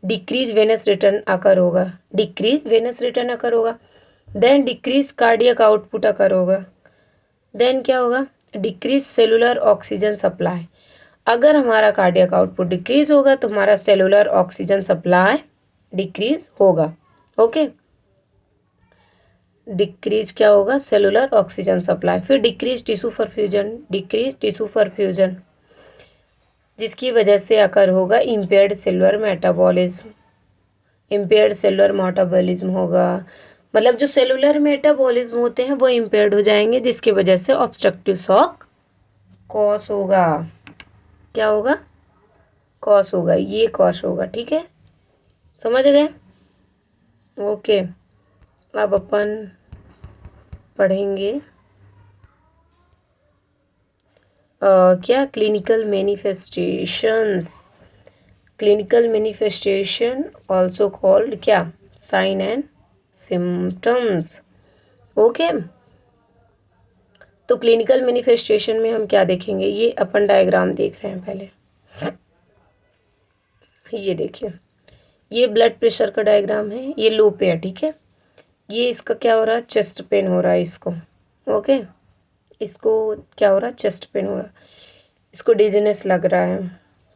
डिक्रीज वेनस रिटर्न अकर होगा, डिक्रीज वेनस रिटर्न अकर होगा। देन डिक्रीज कार्डियक आउटपुट अकर होगा। देन क्या होगा, डिक्रीज सेलुलर ऑक्सीजन सप्लाई, अगर हमारा कार्डियक आउटपुट डिक्रीज होगा तो हमारा सेलुलर ऑक्सीजन सप्लाई डिक्रीज होगा। ओके, डिक्रीज क्या होगा, सेलुलर ऑक्सीजन सप्लाई। फिर decrease tissue perfusion, decrease tissue perfusion, जिसकी वजह से अकर होगा impaired cellular metabolism, impaired cellular metabolism होगा, मतलब जो सेलुलर मेटाबॉलिज्म होते हैं वो इम्पेयर्ड हो जाएंगे, जिसकी वजह से ऑब्स्ट्रक्टिव शॉक कॉज होगा। क्या होगा, कॉज होगा, ये कॉज होगा। ठीक है, समझ गए। ओके, अब अपन पढ़ेंगे क्या क्लिनिकल मैनिफेस्टेशन ऑल्सो कॉल्ड क्या, साइन एंड सिम्टम्स। ओके, तो क्लिनिकल मैनिफेस्टेशन में हम क्या देखेंगे, ये अपन डायग्राम देख रहे हैं पहले, ये देखिए, ये ब्लड प्रेशर का डायग्राम है, ये लो पे है, ठीक है। ये इसका क्या हो रहा है, चेस्ट पेन हो रहा है इसको। ओके, इसको क्या हो रहा है, चेस्ट पेन हो रहा है, इसको डिजीनेस लग रहा है।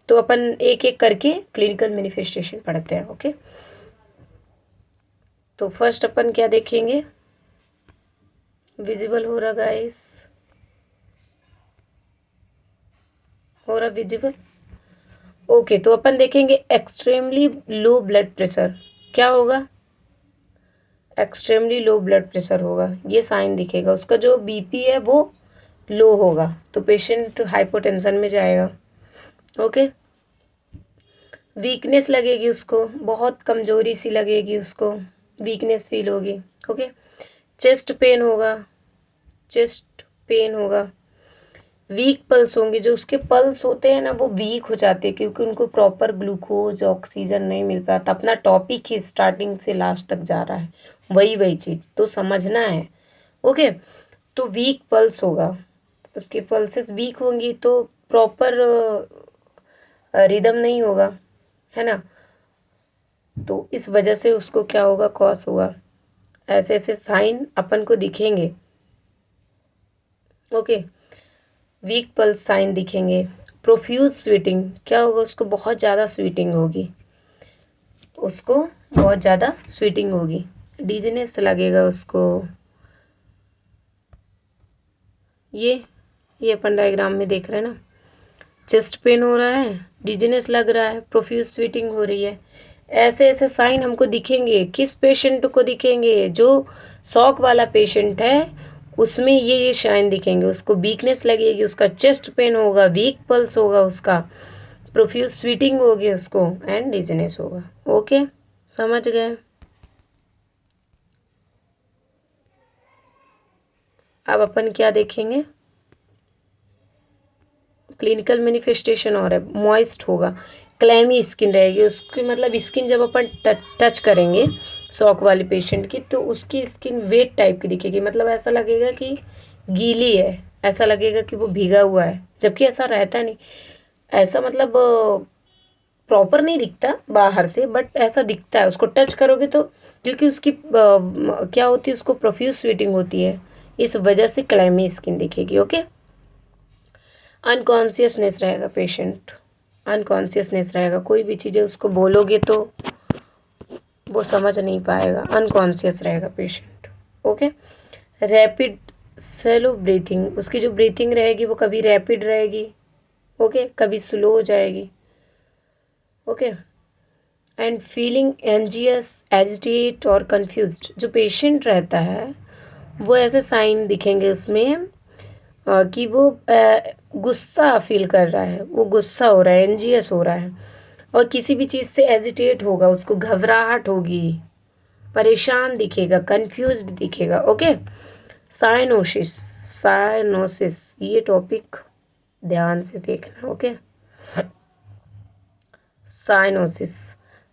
तो अपन एक एक करके क्लिनिकल मैनिफेस्टेशन पढ़ते हैं। ओके, तो फर्स्ट अपन क्या देखेंगे, विजिबल हो रहा गाइस, हो रहा विजिबल। ओके, तो अपन देखेंगे एक्सट्रीमली लो ब्लड प्रेशर, क्या होगा, एक्सट्रीमली लो ब्लड प्रेशर होगा, ये साइन दिखेगा, उसका जो बीपी है वो लो होगा, तो पेशेंट हाइपोटेंशन में जाएगा। ओके, वीकनेस लगेगी उसको, बहुत कमजोरी सी लगेगी उसको, वीकनेस फील होगी। ओके, चेस्ट पेन होगा, चेस्ट पेन होगा, वीक पल्स होंगे, जो उसके पल्स होते हैं ना वो वीक हो जाते हैं, क्योंकि उनको प्रॉपर ग्लूकोज ऑक्सीजन नहीं मिल पाता। अपना टॉपिक ही स्टार्टिंग से लास्ट तक जा रहा है, वही चीज़ तो समझना है। ओके, तो वीक पल्स होगा, उसके पल्सेस वीक होंगी, तो प्रॉपर रिदम नहीं होगा, है ना। तो इस वजह से उसको क्या होगा, कॉस होगा, ऐसे ऐसे साइन अपन को दिखेंगे। ओके, वीक पल्स साइन दिखेंगे। प्रोफ्यूज स्वीटिंग, क्या होगा, उसको बहुत ज़्यादा स्वीटिंग होगी, उसको बहुत ज़्यादा स्वीटिंग होगी, डिजीनेस लगेगा उसको। ये अपन डायग्राम में देख रहे हैं ना, चेस्ट पेन हो रहा है, डिजीनेस लग रहा है, प्रोफ्यूज स्वीटिंग हो रही है, ऐसे ऐसे साइन हमको दिखेंगे। किस पेशेंट को दिखेंगे, जो शॉक वाला पेशेंट है उसमें ये साइन दिखेंगे, उसको वीकनेस लगेगी, उसका चेस्ट पेन होगा, वीक पल्स होगा उसका, प्रोफ्यूज स्वीटिंग होगी उसको, एंड डिजीनेस होगा। ओके, समझ गए। अब अपन क्या देखेंगे, क्लिनिकल मैनिफेस्टेशन और है, मॉइस्ट होगा, क्लैमी स्किन रहेगी उसकी, मतलब स्किन जब अपन टच करेंगे शॉक वाले पेशेंट की, तो उसकी स्किन वेट टाइप की दिखेगी, मतलब ऐसा लगेगा कि गीली है, ऐसा लगेगा कि वो भीगा हुआ है, जबकि ऐसा रहता नहीं। ऐसा मतलब प्रॉपर नहीं दिखता बाहर से, बट ऐसा दिखता है, उसको टच करोगे तो, क्योंकि उसकी क्या होती है, उसको प्रोफ्यूज स्वेटिंग होती है, इस वजह से क्लैमी स्किन दिखेगी। ओके, अनकॉन्शियसनेस रहेगा पेशेंट, अनकॉन्शियसनेस रहेगा, कोई भी चीज़ें उसको बोलोगे तो वो समझ नहीं पाएगा, अनकॉन्शियस रहेगा patient. Okay, rapid slow breathing, उसकी जो ब्रीथिंग रहेगी वो कभी रैपिड रहेगी, ओके, कभी स्लो हो जाएगी। Okay, and feeling anxious, agitate और कंफ्यूज्ड, जो पेशेंट रहता है वो ऐसे साइन दिखेंगे उसमें कि वो गुस्सा फील कर रहा है, वो गुस्सा हो रहा है, एंजियस हो रहा है, और किसी भी चीज़ से एजिटेट होगा, उसको घबराहट होगी, परेशान दिखेगा, कंफ्यूज्ड दिखेगा। ओके, साइनोसिस, साइनोसिस, ये टॉपिक ध्यान से देखना। ओके, साइनोसिस,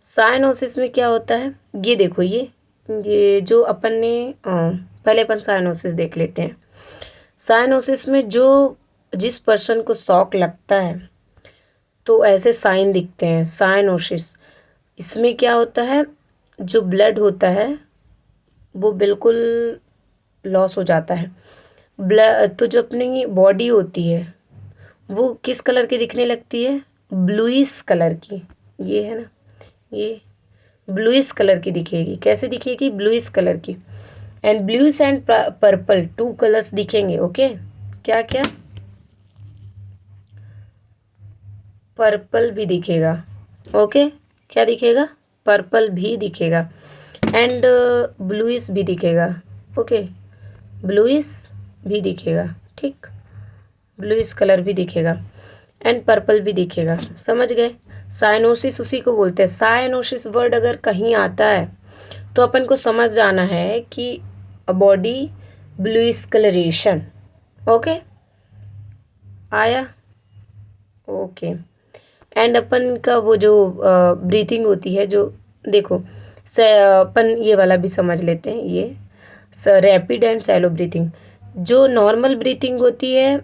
साइनोसिस में क्या होता है, ये देखो, ये जो अपन ने पहले अपन साइनोसिस देख लेते हैं। साइनोसिस में जो जिस पर्सन को शॉक लगता है तो ऐसे साइन दिखते हैं, साइनोसिस। इसमें क्या होता है, जो ब्लड होता है वो बिल्कुल लॉस हो जाता है। ब्लड तो जो अपनी बॉडी होती है वो किस कलर की दिखने लगती है, ब्लूइश कलर की, ये है ना, ये ब्लूइश कलर की दिखेगी। कैसे दिखेगी, ब्लूइश कलर की। And bluish and purple, two colours दिखेंगे। ओके, क्या क्या, पर्पल भी दिखेगा। ओके, क्या दिखेगा, पर्पल भी दिखेगा, एंड ब्लूइश भी दिखेगा। ओके, ब्लूइश भी दिखेगा, ठीक, ब्लूइश कलर भी दिखेगा, एंड पर्पल भी दिखेगा। समझ गए, साइनोसिस उसी को बोलते हैं। साइनोसिस वर्ड अगर कहीं आता है तो अपन को समझ जाना है कि बॉडी ब्लूइश कलरेशन। ओके, आया, ओके। एंड अपन का वो जो ब्रीथिंग होती है, जो देखो अपन ये वाला भी समझ लेते हैं, ये रैपिड एंड सैलो ब्रीथिंग। जो नॉर्मल ब्रीथिंग होती है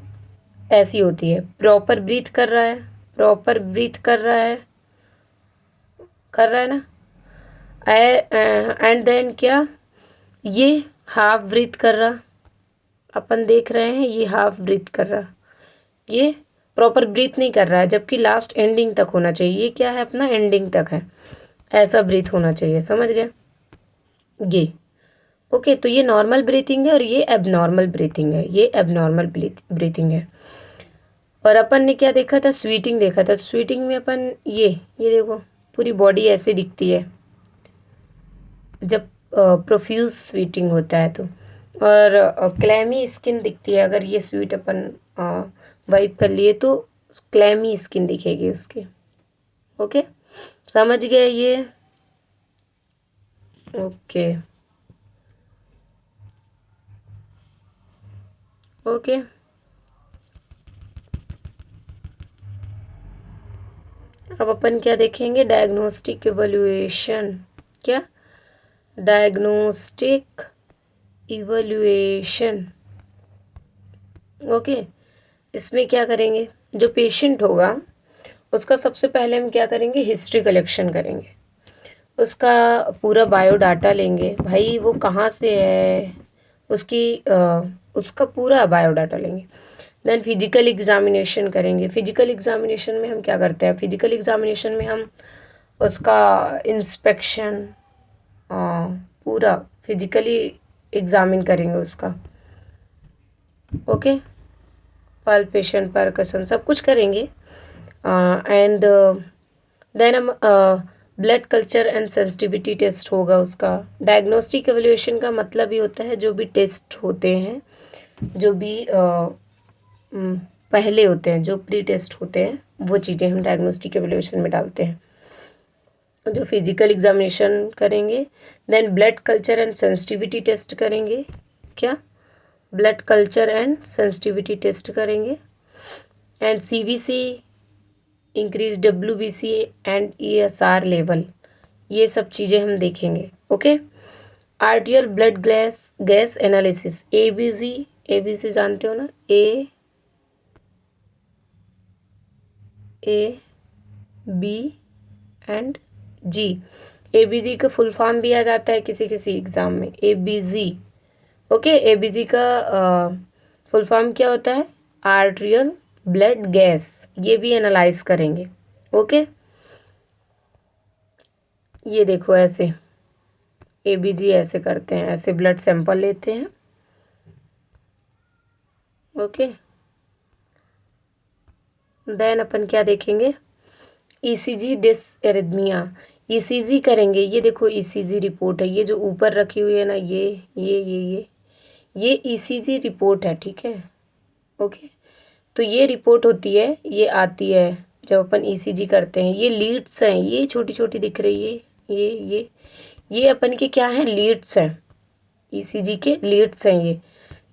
ऐसी होती है, प्रॉपर ब्रीथ कर रहा है, प्रॉपर ब्रीथ कर रहा है ना। एंड देन क्या, ये हाफ ब्रीथ कर रहा, अपन देख रहे हैं ये हाफ ब्रीथ कर रहा, ये प्रॉपर ब्रीथ नहीं कर रहा है, जबकि लास्ट एंडिंग तक होना चाहिए। ये क्या है अपना, एंडिंग तक है, ऐसा ब्रीथ होना चाहिए, समझ गए ये। ओके, तो ये नॉर्मल ब्रीथिंग है और ये एबनॉर्मल ब्रीथिंग है, ये एबनॉर्मल ब्रीथिंग है। और अपन ने क्या देखा था, स्वीटिंग देखा था। स्वीटिंग में अपन ये देखो पूरी बॉडी ऐसे दिखती है जब प्रोफ्यूज स्वीटिंग होता है तो, और क्लैमी स्किन दिखती है अगर ये स्वीट अपन वाइप कर लिए तो क्लैमी स्किन दिखेगी उसकी। ओके, समझ गए ये। ओके ओके, अब अपन क्या देखेंगे, डायग्नोस्टिक इवैल्यूएशन। क्या, डायग्नोस्टिक इवैल्यूएशन। ओके, इसमें क्या करेंगे, जो पेशेंट होगा उसका सबसे पहले हम क्या करेंगे, हिस्ट्री कलेक्शन करेंगे, उसका पूरा बायोडाटा लेंगे, भाई वो कहाँ से है, उसका पूरा बायोडाटा लेंगे। देन फिजिकल एग्जामिनेशन करेंगे। फिजिकल एग्जामिनेशन में हम क्या करते हैं, फिजिकल एग्जामिनेशन में हम उसका इंस्पेक्शन पूरा फिजिकली एग्जामिन करेंगे उसका। ओके, पाल्पेशन परकसन सब कुछ करेंगे। एंड देन हम blood culture and sensitivity test होगा उसका। डायग्नोस्टिक एवल्यूएशन का मतलब ही होता है जो भी टेस्ट होते हैं, जो भी पहले होते हैं, जो प्री टेस्ट होते हैं, वो चीज़ें हम डायग्नोस्टिक एवल्यूएशन में डालते हैं। जो फिजिकल एग्जामिनेशन करेंगे, then blood culture and sensitivity test करेंगे। क्या, blood culture and sensitivity test करेंगे। And CVC, increase WBC and ESR level, ये सब चीज़ें हम देखेंगे। Okay, arterial blood gas analysis, ABC जानते हो ना, A B and G. ABG का फुल फॉर्म भी आ जाता है किसी किसी एग्ज़ाम में, एबीजी। ओके, एबीजी का फुल फॉर्म क्या होता है, आर्ट्रियल ब्लड गैस, ये भी एनालाइज करेंगे। ओके, ये देखो ऐसे एबीजी ऐसे करते हैं, ऐसे ब्लड सैंपल लेते हैं। ओके, देन अपन क्या देखेंगे, ईसीजी डिसएरिथमिया, ईसीजी करेंगे। ये देखो ईसीजी रिपोर्ट है, ये जो ऊपर रखी हुई है ना, ये ईसीजी रिपोर्ट है, ठीक है। ओके, तो ये रिपोर्ट होती है, ये आती है जब अपन ईसीजी करते हैं। ये लीड्स हैं, ये छोटी छोटी दिख रही है, ये अपन के क्या हैं, लीड्स हैं, ईसीजी के लीड्स हैं ये।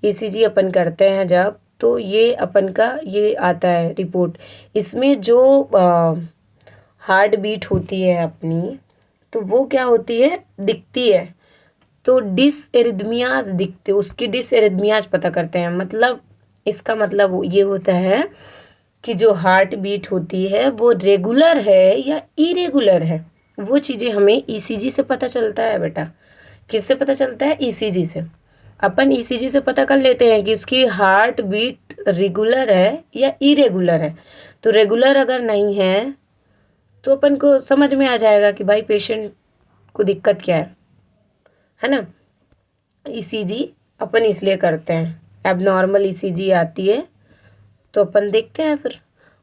ईसीजी अपन करते हैं जब, तो ये अपन का ये आता है रिपोर्ट। इसमें जो हार्ट बीट होती है अपनी, तो वो क्या होती है, दिखती है। तो डिसएरिथमियाज दिखते, उसकी डिसएरिथमियाज पता करते हैं। मतलब इसका मतलब ये होता है कि जो हार्ट बीट होती है वो रेगुलर है या इरेगुलर है, वो चीज़ें हमें ईसीजी से पता चलता है बेटा। किससे पता चलता है, ईसीजी से। अपन ईसीजी से पता कर लेते हैं कि उसकी हार्ट बीट रेगुलर है या इरेगुलर है। तो रेगुलर अगर नहीं है तो अपन को समझ में आ जाएगा कि भाई पेशेंट को दिक्कत क्या है ना। ईसीजी अपन इसलिए करते हैं, एबनॉर्मल ईसीजी आती है तो अपन देखते हैं फिर।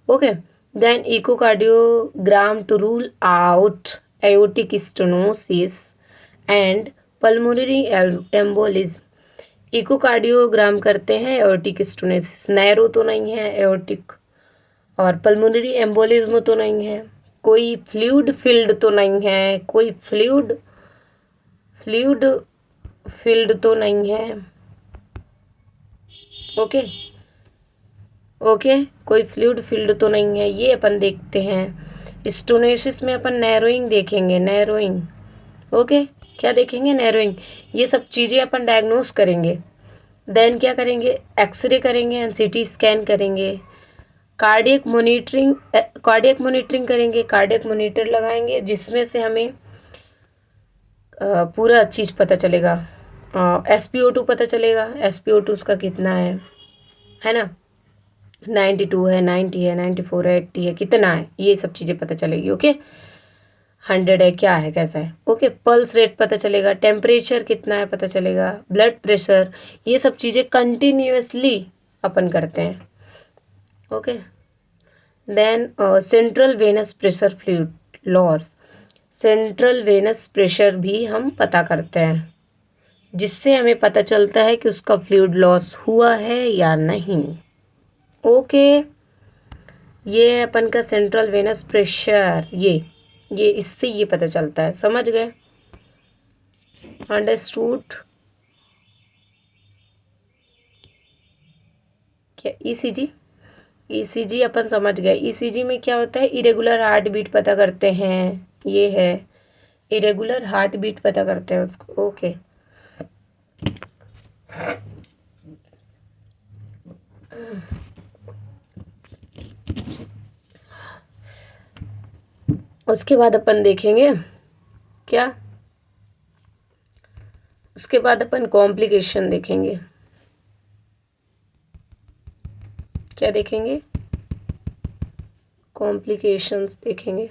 Okay, then echocardiogram to rule out aortic stenosis and pulmonary embolism. Echocardiogram करते हैं, एओर्टिक स्टेनोसिस नैरो तो नहीं है एओर्टिक, और पल्मोनरी एम्बोलिज्म तो नहीं है, कोई फ्लूइड फील्ड तो नहीं है, कोई फ्लूइड फील्ड तो नहीं है। ओके, ओके, कोई फ्लूइड फील्ड तो नहीं है, ये अपन देखते हैं। स्टोनेसिस में अपन नैरोइंग देखेंगे, नैरोइंग। ओके, क्या देखेंगे? नैरोइंग। ये सब चीज़ें अपन डायग्नोस करेंगे। देन क्या करेंगे? एक्सरे करेंगे एंड सीटी स्कैन करेंगे। कार्डियक मॉनिटरिंग करेंगे, कार्डियक मॉनिटर लगाएंगे जिसमें से हमें पूरा चीज़ पता चलेगा। SpO2 पता चलेगा, SpO2 उसका कितना है ना, 92 है, 90 है, 94 है, 80 है, कितना है, ये सब चीज़ें पता चलेगी। ओके, 100 है, क्या है, कैसा है। ओके, पल्स रेट पता चलेगा, टेम्परेचर कितना है पता चलेगा, ब्लड प्रेशर, ये सब चीज़ें कंटिन्यूअसली अपन करते हैं। Okay, then central venous pressure fluid loss, central venous pressure भी हम पता करते हैं, जिससे हमें पता चलता है कि उसका फ्लूइड लॉस हुआ है या नहीं। ओके, ये अपन का सेंट्रल वेनस प्रेशर, ये इससे ये पता चलता है। समझ गए? अंडरस्टूड? क्या ईसीजी अपन समझ गए। ईसीजी में क्या होता है? इरेगुलर हार्ट बीट पता करते हैं, ये है इरेगुलर हार्ट बीट पता करते हैं उसको। ओके, उसके बाद अपन देखेंगे क्या, उसके बाद अपन कॉम्प्लिकेशन देखेंगे। क्या देखेंगे? कॉम्प्लिकेशंस देखेंगे।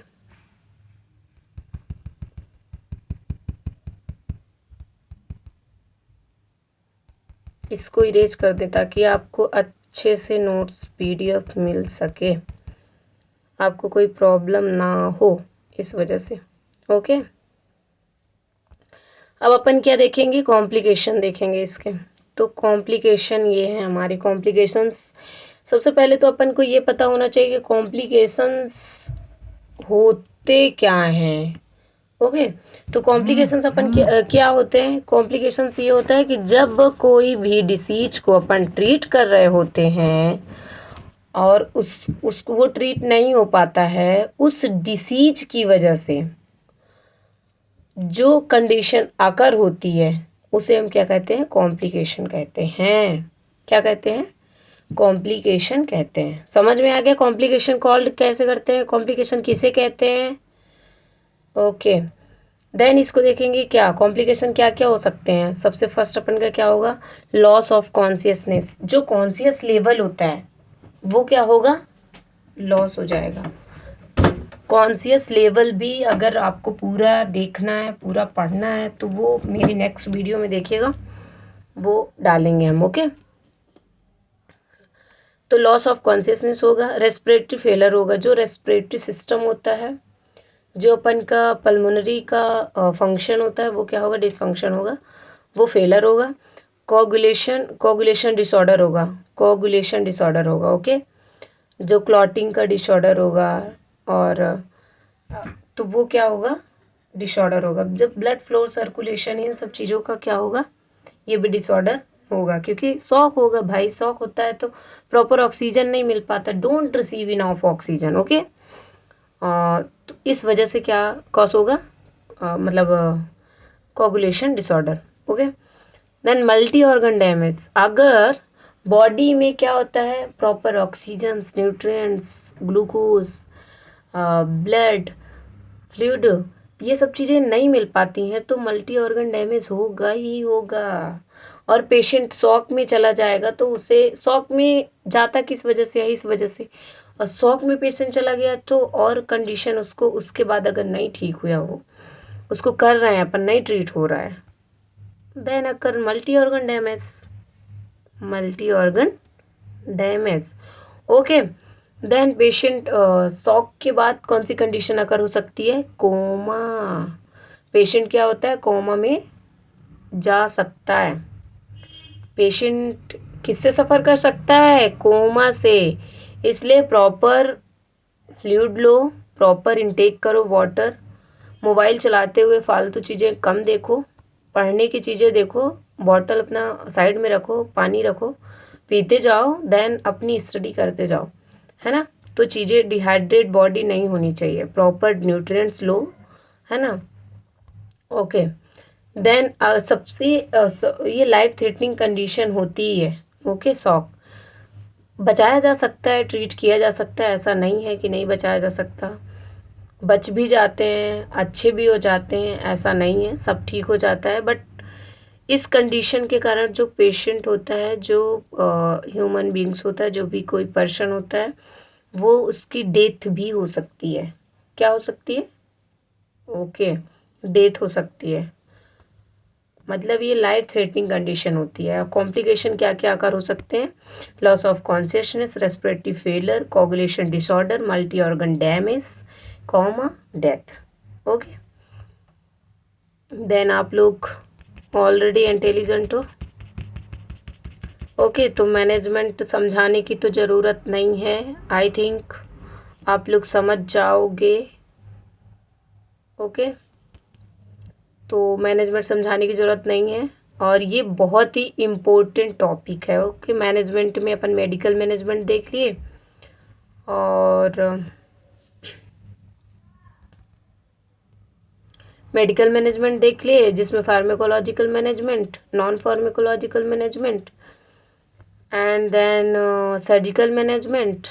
इसको इरेज कर दें ताकि आपको अच्छे से नोट्स PDF मिल सके, आपको कोई प्रॉब्लम ना हो इस वजह से। ओके, अब अपन क्या देखेंगे? कॉम्प्लिकेशन देखेंगे इसके। तो कॉम्प्लिकेशन ये है हमारे कॉम्प्लिकेशंस। सबसे पहले तो अपन को ये पता होना चाहिए कि कॉम्प्लिकेशंस होते क्या हैं। ओके, तो कॉम्प्लिकेशंस अपन क्या होते हैं? कॉम्प्लिकेशंस ये होता है कि जब कोई भी डिसीज को अपन ट्रीट कर रहे होते हैं और उसको वो ट्रीट नहीं हो पाता है, उस डिसीज की वजह से जो कंडीशन आकर होती है उसे हम क्या कहते हैं? कॉम्प्लिकेशन कहते हैं। क्या कहते हैं? कॉम्प्लिकेशन कहते हैं। समझ में आ गया? कॉम्प्लिकेशन कॉल्ड कैसे करते हैं, कॉम्प्लिकेशन किसे कहते हैं। ओके, देन इसको देखेंगे क्या कॉम्प्लिकेशन क्या क्या हो सकते हैं। सबसे फर्स्ट अपन का क्या होगा? Loss of consciousness. जो कॉन्शियस लेवल होता है वो क्या होगा? लॉस हो जाएगा। कॉन्शियस लेवल भी अगर आपको पूरा देखना है, पूरा पढ़ना है, तो वो मेरी नेक्स्ट वीडियो में देखिएगा, वो डालेंगे हम। ओके, तो लॉस ऑफ कॉन्शियसनेस होगा। रेस्पिरेटरी फेलर होगा, जो रेस्पिरेटरी सिस्टम होता है, जो अपन का पल्मोनरी का फंक्शन होता है, वो क्या होगा? डिसफंक्शन होगा, वो फेलर होगा। कोगुलेशन डिसऑर्डर होगा, कोगुलेशन डिसऑर्डर होगा। ओके, जो क्लॉटिंग का डिसऑर्डर होगा, और तो वो क्या होगा? डिसऑर्डर होगा। जब ब्लड फ्लो, सर्कुलेशन, इन सब चीज़ों का क्या होगा? ये भी डिसऑर्डर होगा, क्योंकि शॉक होगा भाई। शॉक होता है तो प्रॉपर ऑक्सीजन नहीं मिल पाता, don't receive any of oxygen. Okay, तो इस वजह से क्या कॉज होगा? मतलब coagulation disorder. Okay, then multi organ damage. अगर बॉडी में क्या होता है? Proper oxygen, nutrients, glucose, blood, fluid, ये सब चीज़ें नहीं मिल पाती हैं तो मल्टी ऑर्गन डैमेज होगा ही होगा, और पेशेंट शॉक में चला जाएगा। तो उसे शॉक में जाता किस वजह से है? इस वजह से। और शॉक में पेशेंट चला गया तो और कंडीशन उसको उसके बाद अगर नहीं ठीक हुआ हो, उसको कर रहे हैं अपन, नहीं ट्रीट हो रहा है, then occur multi organ damage, multi organ damage. Okay, then patient shock के बाद कौन सी कंडीशन अकर हो सकती है? कोमा। पेशेंट क्या होता है? कोमा में जा सकता है। पेशेंट किससे सफ़र कर सकता है? कोमा से। इसलिए प्रॉपर फ्लूइड लो, प्रॉपर इनटेक करो वाटर। मोबाइल चलाते हुए फालतू चीज़ें कम देखो, पढ़ने की चीज़ें देखो, बॉटल अपना साइड में रखो, पानी रखो, पीते जाओ, देन अपनी स्टडी करते जाओ, है ना। तो चीज़ें डिहाइड्रेट बॉडी नहीं होनी चाहिए, प्रॉपर न्यूट्रिएंट्स लो, है ना। ओके, देन सबसे ये लाइफ थ्रेटनिंग कंडीशन होती ही है। ओके, शॉक बचाया जा सकता है, ट्रीट किया जा सकता है, ऐसा नहीं है कि नहीं बचाया जा सकता। बच भी जाते हैं, अच्छे भी हो जाते हैं, ऐसा नहीं है, सब ठीक हो जाता है। बट इस कंडीशन के कारण जो पेशेंट होता है, जो ह्यूमन बींग्स होता है, जो भी कोई पर्सन होता है, वो उसकी डेथ भी हो सकती है। क्या हो सकती है? ओके, डेथ हो सकती है। मतलब ये लाइफ थ्रेटनिंग कंडीशन होती है। कॉम्प्लिकेशन क्या क्या आकर हो सकते हैं? Loss of consciousness, respiratory failure, coagulation disorder, multi organ damage, coma, death. Okay, then आप लोग ऑलरेडी इंटेलिजेंट हो। ओके, तो मैनेजमेंट समझाने की तो ज़रूरत नहीं है, आई थिंक आप लोग समझ जाओगे। ओके, तो मैनेजमेंट समझाने की ज़रूरत नहीं है, और ये बहुत ही इम्पोर्टेंट टॉपिक है। ओके, मैनेजमेंट में अपन मेडिकल मैनेजमेंट देख लिए, और मेडिकल मैनेजमेंट देख लिए, जिसमें pharmacological management, non pharmacological management, and then surgical management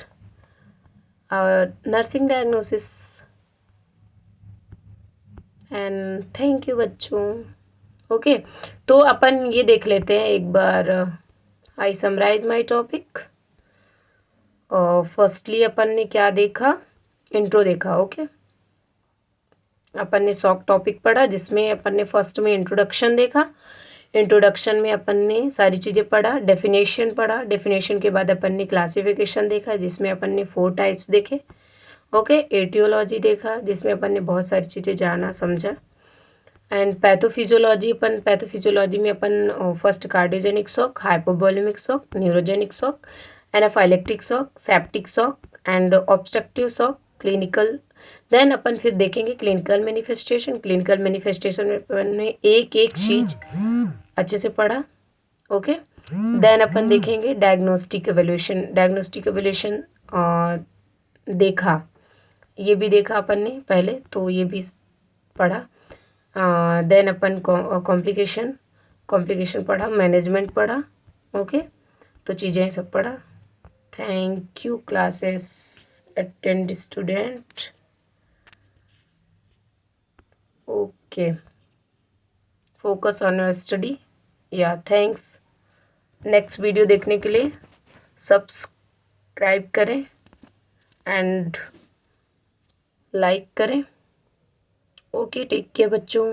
और nursing diagnosis. And thank you बच्चों। ओके, तो अपन ये देख लेते हैं एक बार। I summarize my topic. Firstly अपन ने क्या देखा? इंट्रो देखा। ओके, अपन ने शॉक टॉपिक पढ़ा, जिसमें अपन ने फर्स्ट में इंट्रोडक्शन देखा। इंट्रोडक्शन में अपन ने सारी चीज़ें पढ़ा, डेफिनेशन पढ़ा, डेफिनेशन के बाद अपन ने क्लासिफिकेशन देखा, जिसमें अपन ने 4 टाइप्स देखे। ओके, एटियोलॉजी देखा, जिसमें अपन ने बहुत सारी चीज़ें जाना समझा। एंड पैथोफिजियोलॉजी, अपन पैथोफिजियोलॉजी में अपन first cardiogenic shock, hypovolemic shock, neurogenic shock, anaphylactic shock, septic shock and obstructive shock, clinical. Then अपन फिर देखेंगे क्लिनिकल मैनिफेस्टेशन। क्लिनिकल मैनिफेस्टेशन में अपन ने एक एक चीज अच्छे से पढ़ा। ओके, देन अपन देखेंगे डायग्नोस्टिक एवोल्यूशन। डायग्नोस्टिक एवोल्यूशन देखा, ये भी देखा अपन ने पहले, तो ये भी पढ़ा। देन अपन कॉम्प्लिकेशन, कॉम्प्लिकेशन पढ़ा, मैनेजमेंट पढ़ा। ओके, तो चीज़ें सब पढ़ा। Thank you classes attend student. Okay, focus on your study. या थैंक्स। नेक्स्ट वीडियो देखने के लिए सब्सक्राइब करें एंड लाइक करें। ओके, टेक केयर बच्चों।